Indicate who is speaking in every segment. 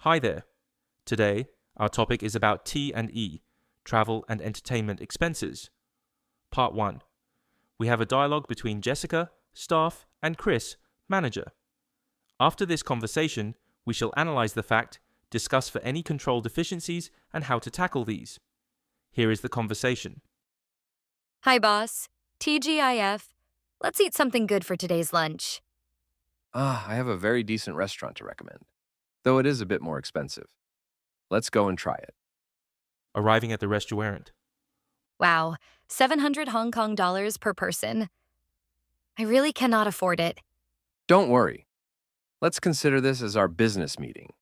Speaker 1: Hi there. Today, our topic is about T&E, travel and entertainment expenses. Part 1. We have a dialogue between Jessica, staff, and Chris, manager. After this conversation, we shall analyze the fact, discuss for any control deficiencies, and how to tackle these. Here is the conversation.
Speaker 2: Hi, boss. TGIF. Let's eat something good for today's lunch.
Speaker 3: I have a very decent restaurant to recommend, though it is a bit more expensive. Let's go and try it.
Speaker 1: Arriving at the restaurant.
Speaker 2: Wow, 700 Hong Kong dollars per person. I really cannot afford it.
Speaker 3: Don't worry. Let's consider this as our business meeting.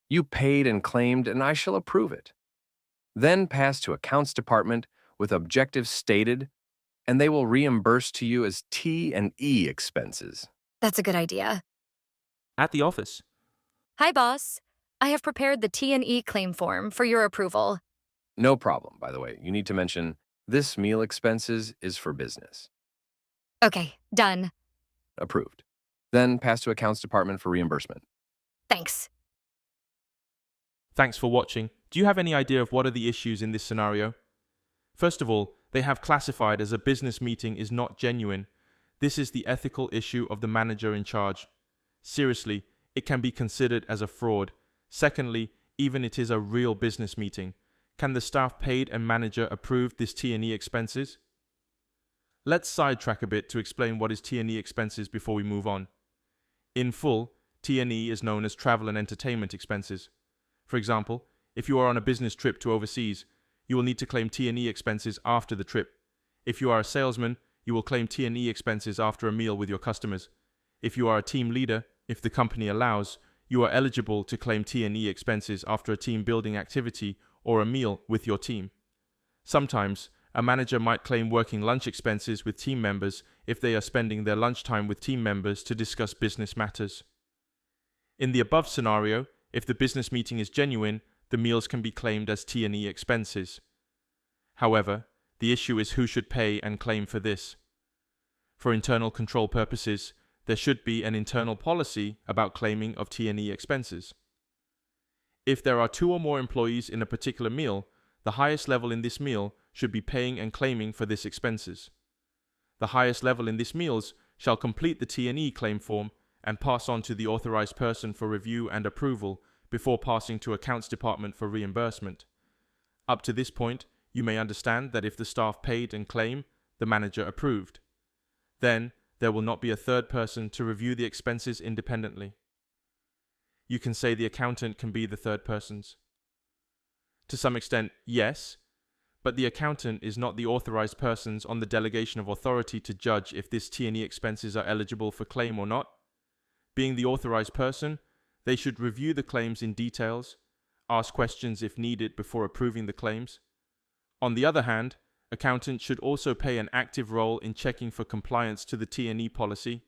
Speaker 3: You paid and claimed, and I shall approve it. Then pass to accounts department with objectives stated, and they will reimburse to you as T&E expenses.
Speaker 2: That's a good idea.
Speaker 1: At the office.
Speaker 2: Hi, boss. I have prepared the T&E claim form for your approval.
Speaker 3: No problem, by the way. You need to mention this meal expenses is for business.
Speaker 2: Okay, done.
Speaker 3: Approved. Then pass to accounts department for reimbursement.
Speaker 2: Thanks.
Speaker 1: Thanks for watching. Do you have any idea of what are the issues in this scenario? First of all, they have classified as a business meeting is not genuine. This is the ethical issue of the manager in charge. Seriously, it can be considered as a fraud. Secondly, even it is a real business meeting. Can the staff paid and manager approve this T&E expenses? Let's sidetrack a bit to explain what is T&E expenses before we move on. In full, T&E is known as travel and entertainment expenses. For example, if you are on a business trip to overseas, you will need to claim T&E expenses after the trip. If you are a salesman, you will claim T&E expenses after a meal with your customers. If you are a team leader, if the company allows, you are eligible to claim T&E expenses after a team building activity or a meal with your team. Sometimes, a manager might claim working lunch expenses with team members if they are spending their lunchtime with team members to discuss business matters. In the above scenario, if the business meeting is genuine, the meals can be claimed as T&E expenses. However, the issue is who should pay and claim for this. For internal control purposes, there should be an internal policy about claiming of T&E expenses. If there are 2 or more employees in a particular meal, the highest level in this meal should be paying and claiming for this expenses. The highest level in this meals shall complete the T&E claim form and pass on to the authorized person for review and approval before passing to accounts department for reimbursement. Up to this point, you may understand that if the staff paid and claim, the manager approved. Then, there will not be a third person to review the expenses independently. You can say the accountant can be the third persons. To some extent, yes, but the accountant is not the authorized persons on the delegation of authority to judge if this T&E expenses are eligible for claim or not. Being the authorized person, they should review the claims in details, ask questions if needed before approving the claims. On the other hand, accountants should also play an active role in checking for compliance to the T&E policy.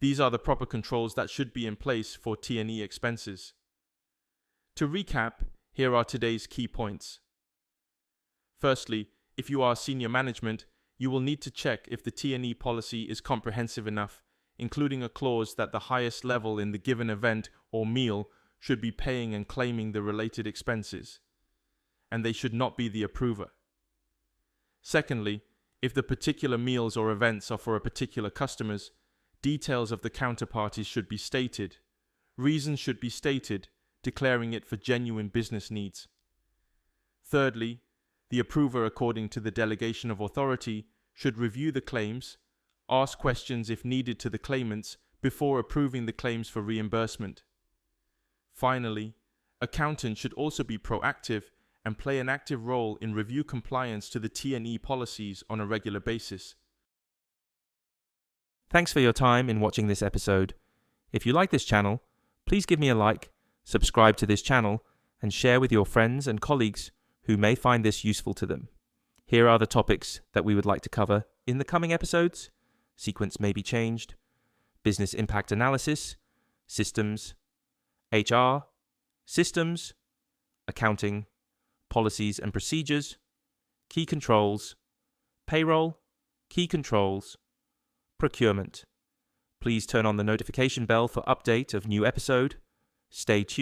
Speaker 1: These are the proper controls that should be in place for T&E expenses. To recap, here are today's key points. Firstly, if you are senior management, you will need to check if the T&E policy is comprehensive enough, including a clause that the highest level in the given event or meal should be paying and claiming the related expenses, and they should not be the approver. Secondly, if the particular meals or events are for a particular customers, details of the counterparties should be stated. Reasons should be stated, declaring it for genuine business needs. Thirdly, the approver, according to the delegation of authority, should review the claims, ask questions if needed to the claimants before approving the claims for reimbursement. Finally, accountants should also be proactive and play an active role in review compliance to the T&E policies on a regular basis. Thanks for your time in watching this episode. If you like this channel, please give me a like, subscribe to this channel, and share with your friends and colleagues who may find this useful to them. Here are the topics that we would like to cover in the coming episodes. Sequence may be changed. Business impact analysis, systems, HR, systems, accounting, policies and procedures, key controls, payroll, key controls, procurement. Please turn on the notification bell for update of new episode. Stay tuned.